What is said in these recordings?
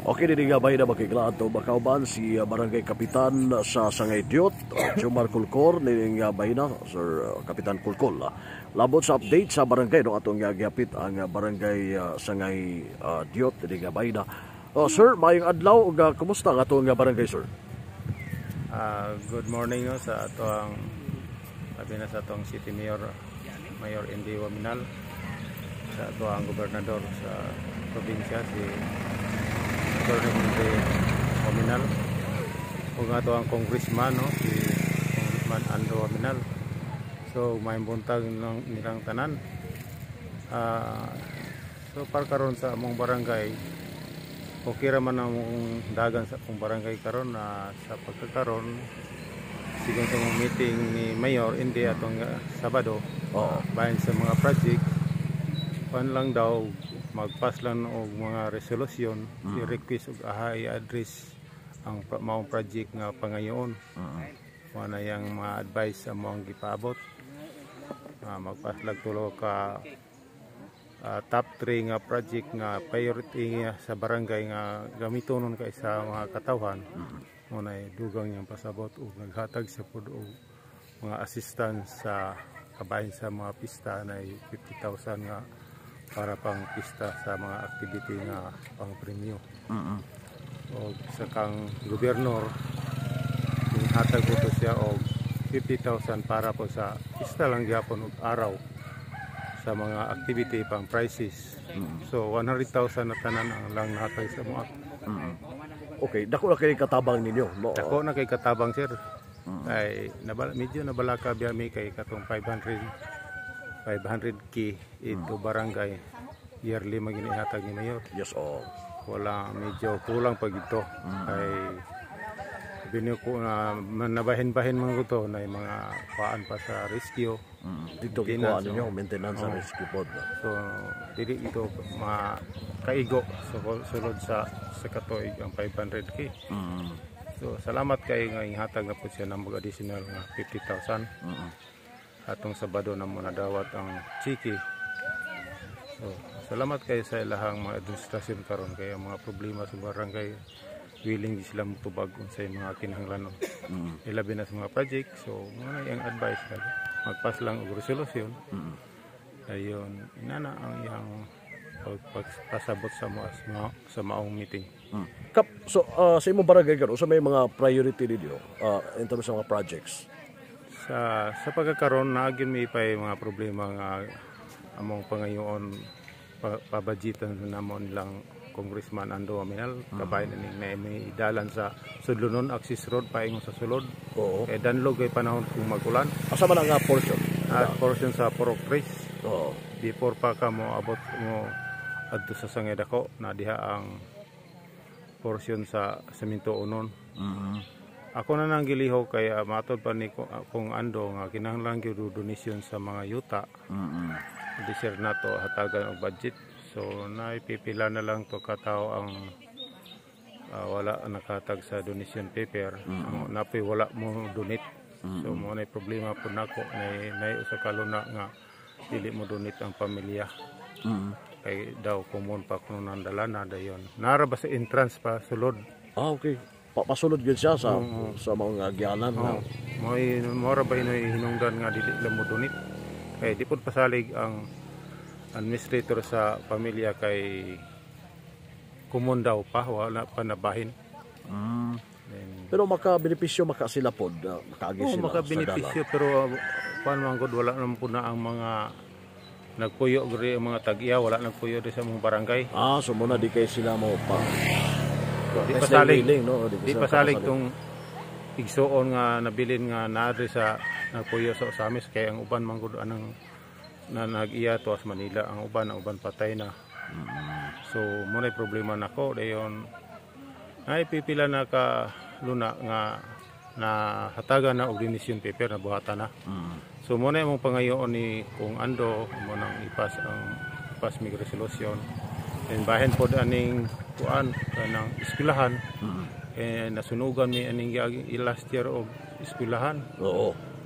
Okay, dinigabay na makiklaan to makauban si Barangay Kapitan sa Sangay Diot, Jomar Kulkor, dinigabay na, Sir Kapitan Kulkol. Labot sa update sa barangay, no, atong gagapit ang Barangay Sangay Diot, dinigabay na. Sir, mayong adlaw, kumusta ang atong barangay, sir? Good morning sa atong sabi na sa atong City Mayor Indy Waminal, sa atong gobernador sa probinsya si Indy Waminal, ug ato ang congressman, no, si Congressman Ando Waminal. So may buntag nilang tanan. So par karon sa among barangay, okay ra man ang dagan sa akong barangay karon na sa pagkakaroon sigon sa mga meeting ni Mayor Indy atong Sabado, bahin sa mga project pan lang daw magpas lang og mga resolusyon, i-request og i-address ang maong project nga pangayoon. Wala yang mga advice sa maong gipaabot. Magpas lang tulo ka top 3 nga project nga priority nga sa barangay nga gamiton kay sa mga katawhan. Muna dugang niyang pasabot o naghatag sa pud og mga assistance sa kabahin sa mga pista na 50,000 nga para pang pista sa mga activity nga pang premyo. O sa kang gobernador hatag ko siya og 50,000 para po sa pista lang gyapon og araw sa mga activity pang prizes. So 100,000 na tanan ang lang nahatag sa mga. Okay, dako na kay katabang ninyo, no? Dako na kay katabang, sir. Ay medyo nabalaka biya mi kay katong 500k ito barangay yearly maginihatag ni Mayor. Yes, Wala, medyo kulang pag ito. Ay binyo ko na nabahin-bahin mga ito na mga paan pa sa rescue. Dito gikuha ninyo, maintenance sa rescue pod. So dili ito makaigo so sulod sa katuig ang 500k. So salamat kay nga ihatag na po siya ng mga additional nga 50,000. Atong Sabado na muna dawat ang Chiki. So salamat kay sa ilahang mga administrasyon karon kay ang mga problema sa barangay willing di sila mutubag unsay mga kinahanglanon. Ilabi na sa mga project. So muna yung advice na magpas lang og resolusyon. Ayun, inana ang iyang pagpasabot sa maong meeting. Kap, so sa imong barangay karon, sa may mga priority ninyo in terms of mga projects? Sa pagkakaroon naagin may pay mga problema nga among pangayoon pabudgetan namon nilang Congressman Ando Waminal, kabayan na may dalan sa Sudlunon Access Road paingon sa sulod. Kay danlog kay panahon kung magulan. Asa man ang portion? Portion sa Porok Trace. Before pa ka mo abot mo adto sa Sangay Dako na diha ang portion sa Semento Unon. Ako na nang giliho kay matod pa ni kung Ando nga kinahanglan gyud donation sa mga yuta. Deserve na to hatagan og budget. So naipipila na lang to katao ang wala nakatag sa donation paper. Napoy wala mo donate. So mo na problema po nako na usa ka luna nga dili mo donate ang pamilya. Kay daw common pa kuno nandala na dayon. Nara ba sa entrance pa sulod. Okay. Papasulod gyud siya sa mga agyanan. Mo ra ba hinungdan nga dili lang mo donate. Kay di pud pasalig ang administrator sa pamilya kay kumon daw pa wala pa nabahin. Pero maka-benepisyo sila pod, makaagi sila. Maka-benepisyo pero paano man gud wala naman po na ang mga nagpuyo gri ang mga tag-iya wala nagpuyo di sa mong barangay. So muna di kay sila mo pa. Di pasalig, no? Di pasalig tong igsuon nga nabilin nga naadri sa nagpuyo sa Osamis kay ang uban man gud anang na nag-iya to as Manila, ang uban patay na. So muna problema nako dayon ay pipila na ka luna nga na hatagan na og donation paper na buhatan na. So muna imong pangayoon ni kung Ando mo nang ipas mig resolution and bahin pod aning kuan kanang eskwelahan nasunugan mi aning last year og eskwelahan.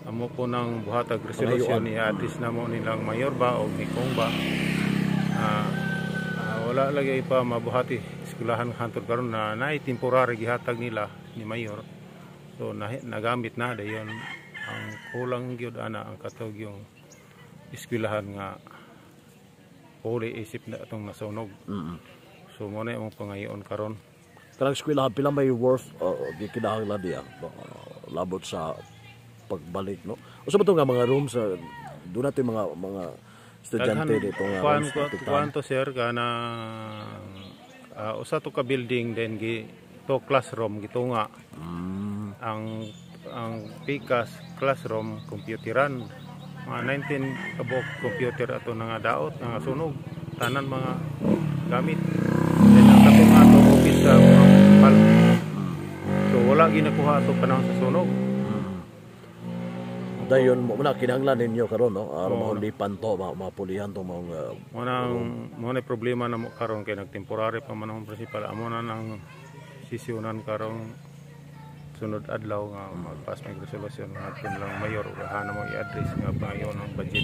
Amo po ng buhatag resolution ni address na mo nilang Mayor ba o ni Kong ba wala lagi pa mabuhati eskwelahan hantod karon na naay temporary gihatag nila ni mayor. So nagamit na dayon ang kulang gyud ana ang katog yung eskwelahan nga puli isip na itong nasunog. So mo na yung pangayon karon. Kanang eskwelahan pila may worth gikinahanglan diya labot sa pagbalik, no? Usa ba to nga mga rooms doon natin mga estudyante dito nga kwanto sir kana usa to ka building then to classroom gitunga. Ang pikas classroom computeran mga 19 kabok computer ato nga daot nga sunog tanan mga gamit then ang katunga to office sa mga pal. So wala ginakuha ato panahon sa sunog. Dayon mo na kinahanglan ninyo karon, no? Mahulipan to, mapulihan to mga mo na problema na mo karon kay nagtemporary pa man ang principal amo na nang sisyonan karon sunod adlaw nga magpas may resolution nga aton lang mayor hana mo i-address nga pangayon ang budget.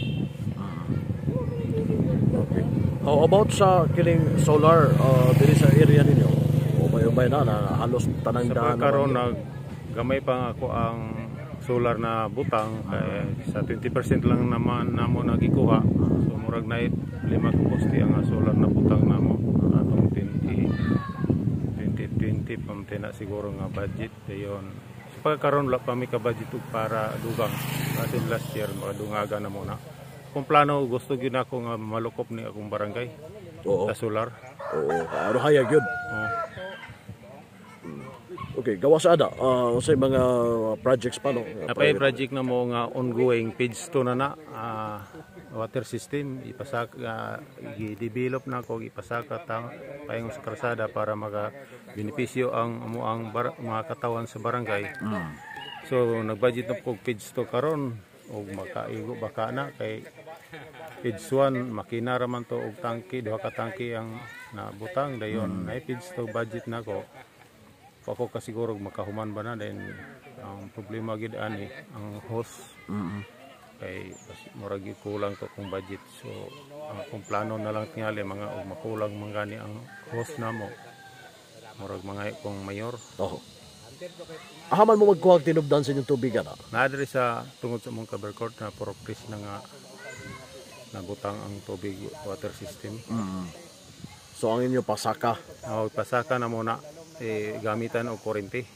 Okay. How about sa kining solar diri sa area ninyo? Ubay-ubay na halos tanang daan karon gamay pa ako ang solar na butang kay sa 20% lang naman namo nagikuha. So murag na 5 ka poste ang solar na butang namo atong 2020 pamtena siguro nga budget dayon. So pagkaron wala pa mi ka budget para dugang kasi last year makadungaga na muna. Kung plano gusto gyud ako nga malukop ni akong barangay. Sa solar. Ano hayag yun? Okay, gawa sa ada sa mga projects pa, no? Napay project na mo nga ongoing page 2 na water system ipasaka i-develop na ko ipasaka payong sa kalsada para benepisyo ang mga katawan sa barangay. So nagbudget na ko page 2 karon og makaigo baka na kay page 1 makina ra man to og tangke duha ka tangke ang nabutang dayon ay page 2 budget na ko. Ako kasiguro makahuman ba na then ang problema gid ani ang host kay murag kulang to kung budget so ang kung plano na lang tingali mga makulang mangani ang host namo murag mga kung mayor. Ahaman mo magkuha og tinubdan sa inyong tubig ana. Naadri sa tungod sa mong cover court na progress na nga nabutang ang tubig water system. So ang inyo pasaka. Pasaka na muna gamitan og kurente.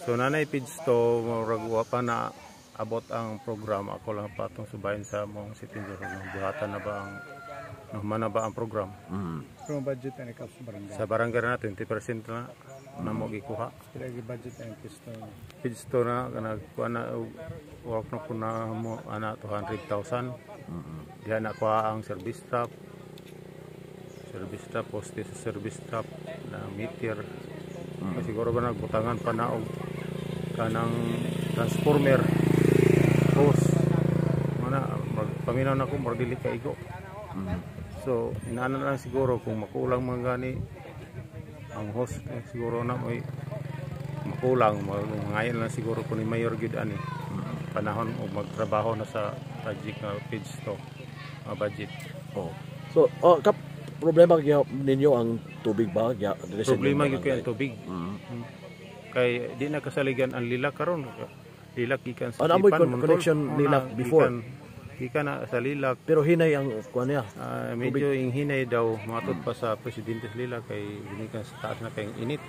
So nanay page to murag pa na abot ang program ako lang patong subayin sa mong September ng buhatan na ba ang mana ba ang program. Pero budget na sa barangay. Sa barangay na 20% na mo gikuha. Kaya budget ang pisto. Pisto na kuha na work na kuna mo ana 200,000. Diha na kuha ang service trap poste sa service trap na meter. Siguro ba nagbutangan pa na og kanang transformer hose mana paminaw na ko murag dili kaigo. So inaano lang siguro kung makulang man gani ang hose siguro na may makulang ngayon lang siguro ko ni mayor gid ani panahon og magtrabaho na sa project nga page to budget. So problema ninyo ang tubig ba? Problema gyud kay ang tubig. Kay di na kasaligan ang lilak karon. Lilak gikan sa Tipan connection lilak before. Gikan na sa lilak pero hinay ang kuan niya. Medyo yung hinay daw matod pa sa presidente sa lilak kay ginikan sa taas na kay init.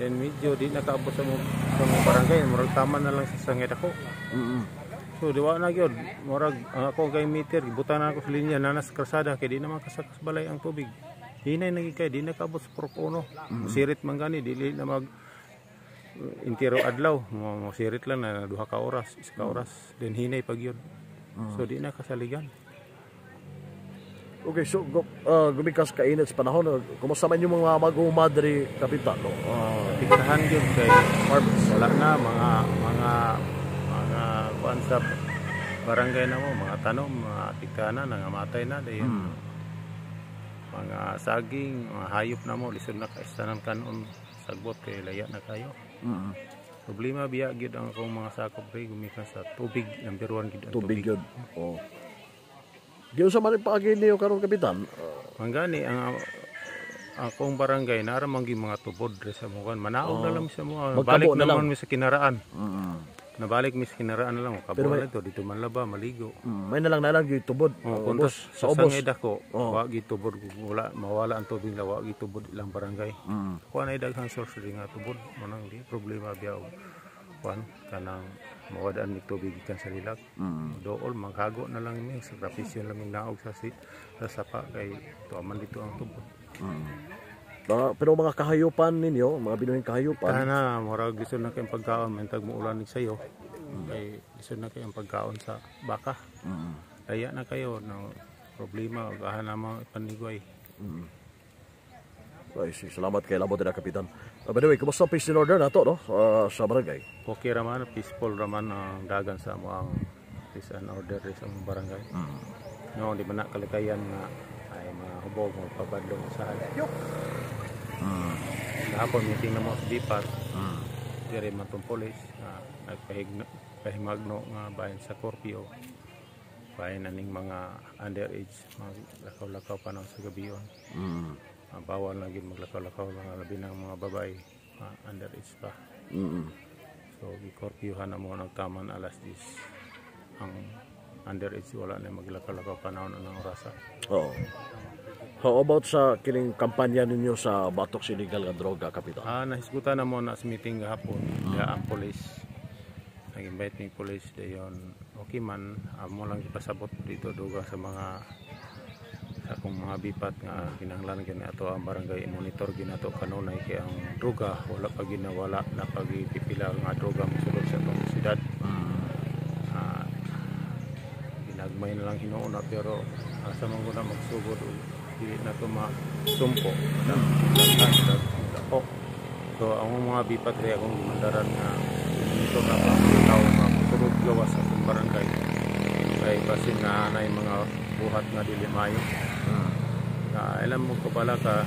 And medyo di nakaabot sa mga barangay, murag tama na lang sa sangit ako. So diwa na gyud murag ako kay meter gibutan na ako sa linya na sa kalsada kay di naman kasakas balay ang tubig. Hinay na kay di nakaabot sa Procono. Sirit man gani dili na mag intero adlaw mo sirit lang na 2 ka oras, 1 ka oras then hinay pag yun. So di na kasaligan. Okay, so gumikas kainit sa panahon. Kumusta man yung mga mag-umadri kapitan, no? Tiktahan yun kay wala na mga kuan sa barangay na mo, mga tanom, mga tiktahanan, nangamatay na dayon. Mga saging, mga hayop na mo, lisod na kaistanan kanon, sagbot kay laya na kayo. Problema biya gid ang akong mga sakop ray gumikan sa tubig, number 1 gid ang tubig. Yun. Giyon sa man paagi niyo karon kapitan. Manggani ang akong barangay naramang gyud mga tubod diri sa mukan. Manaog na lang sa mga balik Magkabo na lang. naman mi sa kinaraan. Mm. Nabalik mi sa kinaraan na lang. Pero Kabuan to dito man laba maligo. May nalang gyud tubod. Puntos Sa sa ubos. sangay dako, wa gyud tubod wala mawala ang tubig la wa gyud tubod ilang barangay. Kuan ay daghang source ring nga tubod manang di problema biya kuan kanang mawadaan ni tubig ikan sa lilag. Dool maghago na lang mi sa sakripisyo lang mi naog sa sapa kay tuaman dito ang tubod. Pero mga kahayupan ninyo, mga binuhing kahayupan. Kana murag gusto na kayong pagkaon mentag muulan ni sayo. Kay gusto na kayong pagkaon sa baka. Kaya na kayo ng problema gahan na mga panigway. Ay, salamat kay labot na kapitan. By the way, kumusta peace and order nato no sa barangay? Okay raman, peaceful raman ang dagan sa mga peace and order sa mga barangay. No, di man na kalikayan nga ay mahubog mo pabadlong sa Kahapon meeting na mo sa Dipat. Diri man tong pulis nagpahimagno nga bahin sa Corpio. Bahin na ning mga underage maglakaw-lakaw pa na sa gabiyon. Bawal na gyud maglakaw-lakaw mga labi ng mga babae underage pa. So gikorpiyuhan na mo nagtaman alas 10. Ang underage wala na maglakaw-lakaw panahon ng orasa. Oo. How about sa kining kampanya ninyo sa batok sa illegal nga droga, kapitan? Nahisgutan na mo na sa meeting gahapon. Ang police. Nag-invite ng police dayon. Okay man, mo lang ipasabot dito duga sa mga sa akong mga bipat nga kinahanglan gyud ato ang barangay monitor ginato kanunay kay ang droga wala pa ginawala na pagipipila nga droga mosulod sa atong syudad. Ginagmay na lang hinuuna pero asa man guna magsugod dili na ito masumpo so ang mga bipat rin akong gumandaran nga ito na tao nga turog gawas sa itong barangay kay basin na na yung mga buhat nga dili mayo alam mo ko pala ka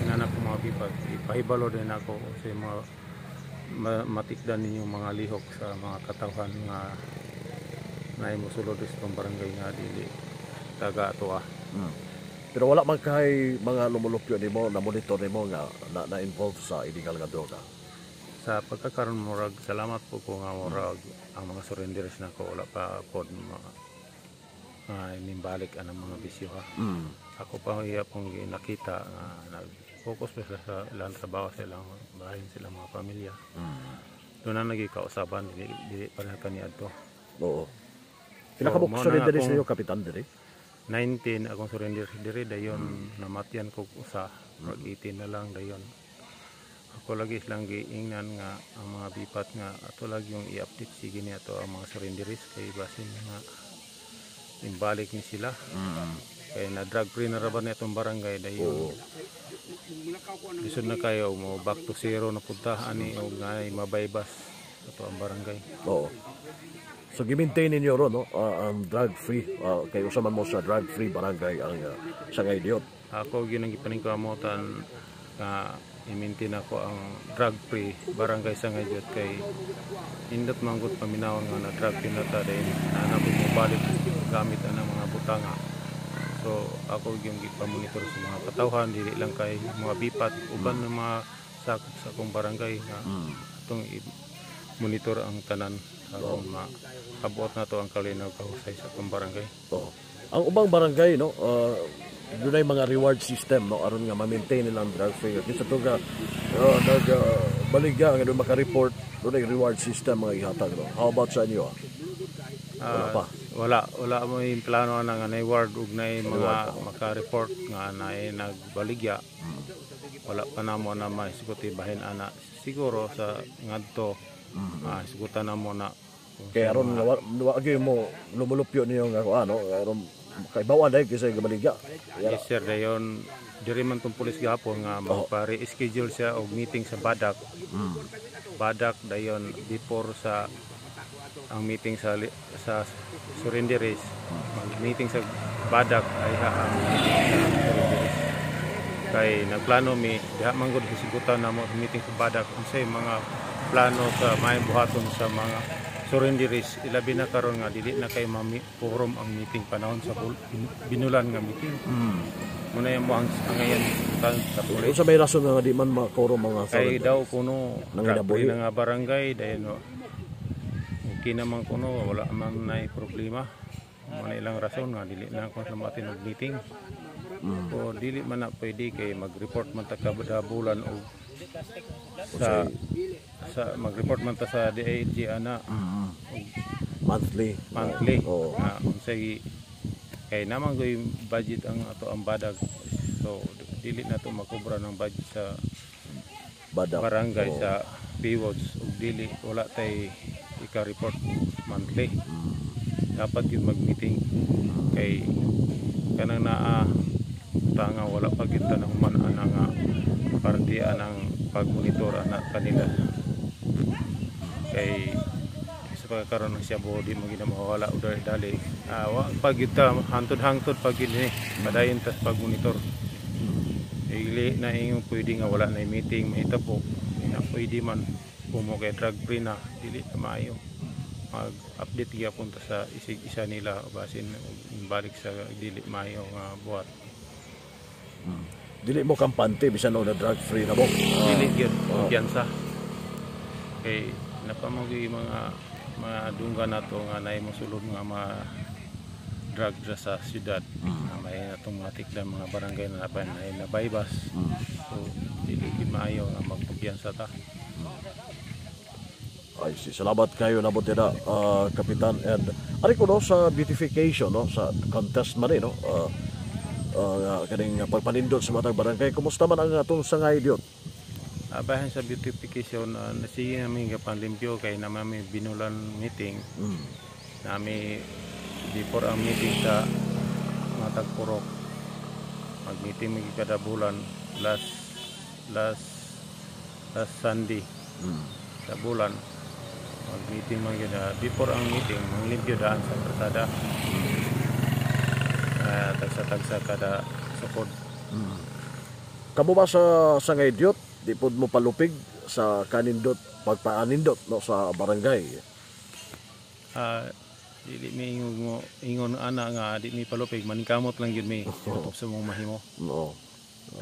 inanak ko mga bipat ipahibalo din ako sa mga matikdan ninyong mga lihok sa mga katawhan nga na imusulod sa itong barangay nga dili taga ato Pero wala man kay mga lumulupyo nimo na monitor nimo nga na-involve sa illegal nga droga. Sa pagkakaroon murag salamat po ko nga murag ang mga surrenderers na ko wala pa pod inimbalik ang mga bisyo ha. Ako pa iya pong nakita nga nag-focus pa sila sa ilang trabaho sa ilang bahay sila mga pamilya. Doon na nagikausaban dili pa na kaniadto. Oo. Pila ka mo surrenderers niyo, kapitan diri? 19 akong surrender diri dayon namatyan ko sa 18 na lang dayon ako lagi lang giingnan nga ang mga bipat nga ato lagi yung i-update sige ni ato ang mga surrenderies kay basin nga imbalik ni sila kay na drug free na raban itong barangay dayon lisod na kayo mo back to zero na punta ani og ngay mabaybas ato ang barangay. Oo. So gi-maintain ninyo ron no ang drug free kay usa man mo sa drug free barangay ang Sangay Diot. Ako gyud ang gipaningkamutan nga i-maintain ako ang drug free barangay Sangay Diot kay indot manggod paminawon nga na drug free na ta dahil nanapod mo balik gamit ang mga butanga. So ako gyud gipamonitor sa mga katawhan dili lang kay mga bipat uban ng mga sakop sa akong barangay nga atong monitor ang tanan aron makabuot na to ang kalinaw kahusay sa itong barangay. Oo. Ang ubang barangay no doon ay mga reward system no aron nga ma-maintain nilang drug free. Kinsa to ga baligya nga doon maka-report doon ay reward system mga ihatag no. How about sa inyo? Wala pa. Wala mo yung plano na nga na-reward ug na mga maka-report nga na nagbaligya. Wala pa na mo na maisiguti bahin ana siguro sa ngadto sigutan na mo na kaya aron wagi mo lumulupyo niyo nga ano aron kaibawan dahil kasi gabaligya. Yes sir dayon diri man tong pulis gahapon nga magpa-reschedule siya og meeting sa Badak. Badak dayon before sa ang meeting sa surrenderies mag-meeting sa Badak ay ang meeting sa surrenderies kay nagplano mi diha man gud sigutan na mo meeting sa Badak unsay mga plano sa may buhaton sa mga surrenderies ilabi na karon nga dili na kay forum ang meeting panahon sa binulan nga meeting. Muna yung ang ngayon sa pulis. Sa may rason nga di man makoro mga Kay daw kuno nanginabuli nga barangay dahil no, okay naman kuno wala man na problema. Muna ilang rason nga dili na ako samatin og meeting. O dili man na pwede kay mag-report man ta kada bulan o sa mag-report man ta sa DILG ana monthly. Oh. Unsay kay naman goy budget ang ato ang badag. So dili na to makobra ng budget sa Badak. barangay sa PWODs ug dili wala tay ika-report monthly. Dapat yun mag-meeting kay kanang naa tanga wala pa kita ng human nga partian ang pag-monitor anak kanila kay sa pagkakaroon ng siya di mo ginamawala o dali pag kita hantod-hantod pag ini padayon tas pag-monitor ili na ingong pwede nga wala na meeting mahita po na pwede man pumo kay drug free na dili na maayo mag-update kaya punta sa isa nila basin balik sa dili maayo nga buhat. Dili mo kampante bisan o na drug free na mo. Dili gyud kumpiyansa. Kay napamagi mga dungga nato nga naay mosulod nga drug sa syudad. May natong matik na mga barangay na nabaybas. So dili gyud maayo nga magkumpiyansa ta. Ay, salamat kayo na butida, Kapitan. And ari ko no sa beautification no sa contest man no. Kaning pagpanindot sa matag barangay, kumusta man ang atong sangay diot? Bahin sa beautification sige namin panlimpyo kay naman may binulan meeting. Nami before ang meeting sa matag purok. Mag-meeting mi kada bulan last Sunday sa bulan. Mag-meeting man yun before ang meeting manglimpyo daan sa kalsada. Tagsa-tagsa kada sukod. Kamo ba sa sangay diot, di pod mo palupig sa kanindot pagpaanindot no sa barangay? Dili mi ingon ana nga di mi palupig maningkamot lang gyud mi sa mong mahimo. No.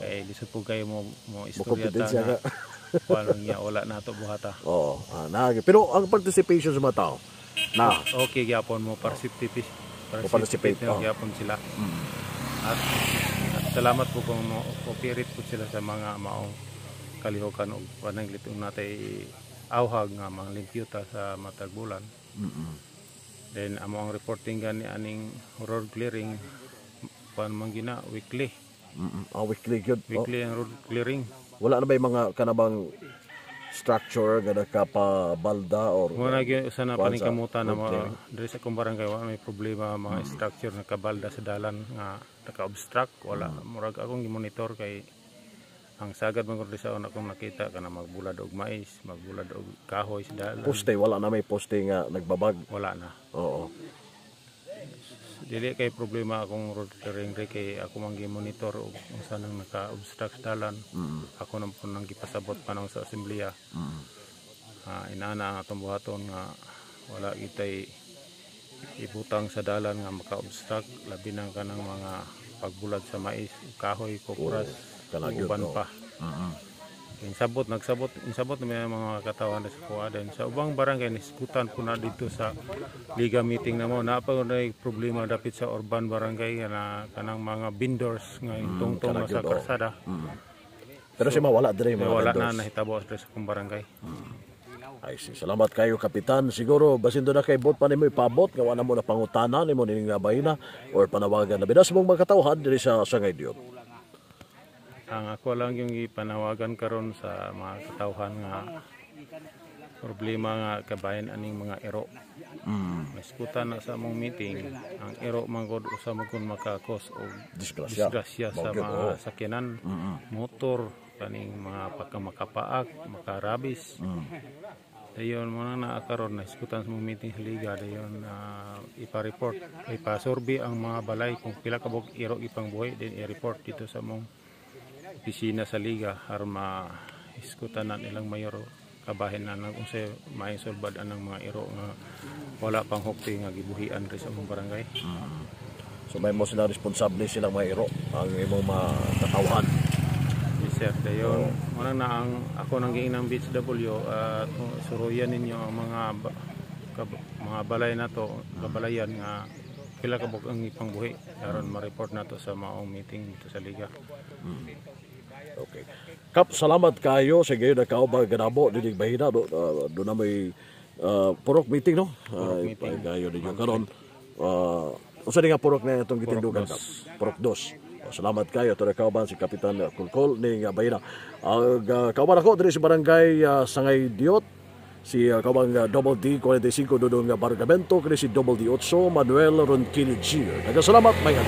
Kay lisod po kayo mo istorya ta nga wala na to buhata. Pero ang participation sa mga tao na okay gyapon mo participate gyapon sila. At salamat po kung cooperate po sila sa mga maong kalihukan o pananglitong natay awhag nga mga limpyuta sa matag bulan. Then amo ang reporting gani aning road clearing pan mangina weekly. Weekly good. Weekly ang road clearing. Wala na ba yung mga kanabang structure gana ka pa balda or muna gyud sana paningkamutan na diri sa akong barangay wala may problema mga structure na kabalda sa dalan nga naka-obstruct wala murag akong gi-monitor kay ang sagad man gud sa una kong nakita kana magbulad og mais magbulad og kahoy sa dalan poste wala na may poste nga nagbabag wala na dili kay problema akong road clearing kay ako man gi-monitor og unsa nang naka-obstruct dalan. Ako nang po nang gipasabot panahon sa asembleya. Inaana ang atong buhaton nga wala kitay ibutang sa dalan nga maka-obstruct labi na kanang mga pagbulad sa mais, kahoy, kopras, uban pa. Insabot na may mga katawan sa kuwadan sa ubang barangay niskutan po na dito sa liga meeting na mo na pa problema dapit sa urban barangay na kanang mga vendors nga tungtong sa karsada. Pero si mawala dire mga wala vendors. na nahitabo sa kong barangay. Ay salamat kayo Kapitan. Siguro basin do na kay bot pa nimo ipabot nga wala mo na pangutana nimo ning bayna or panawagan na bidas mong mga katawhan diri sa sangay diot. Ang ako lang yung ipanawagan karon sa mga katawhan nga problema nga kabayan aning mga ero. Maskutan na sa among meeting ang ero manggod usa man kun makakos og disgrasya sa mga sakyanan, motor, kaning mga pagkamakapaak, makarabis. Dayon mo na karon na iskutan sa among meeting sa liga dayon ipa-report, ipa-survey ang mga balay kung pila ka bug ero ipangbuhay din i-report dito sa among opisina sa liga aron ma-iskutan na ilang mayor kabahin na unsay maayong sulbad anang mga iro nga wala pang hukti nga gibuhian ri sa among barangay. So may mo sila responsable silang mga iro ang imong makatawhan. Yes, sir, dayon mo na ang ako nang giinang BHW at suruyan ninyo ang mga balay na to, kabalayan nga pila ka ang ipangbuhi aron ma-report nato sa maong meeting dito sa liga. Okay. Kap, salamat kayo sa gayon na kaubang ganabo dinig bahina do na may purok meeting no. Gayon ninyo karon. Usa nga purok na itong gitindugan kap. Purok 2. Salamat kayo to kauban si Kapitan Kulkol ning bahina. Kauban ako diri sa barangay Sangay Diot. Si kabang Double D 45 dudong Bargamento kini si Double D 8 Manuel Ronquillo Jr. Nagasalamat may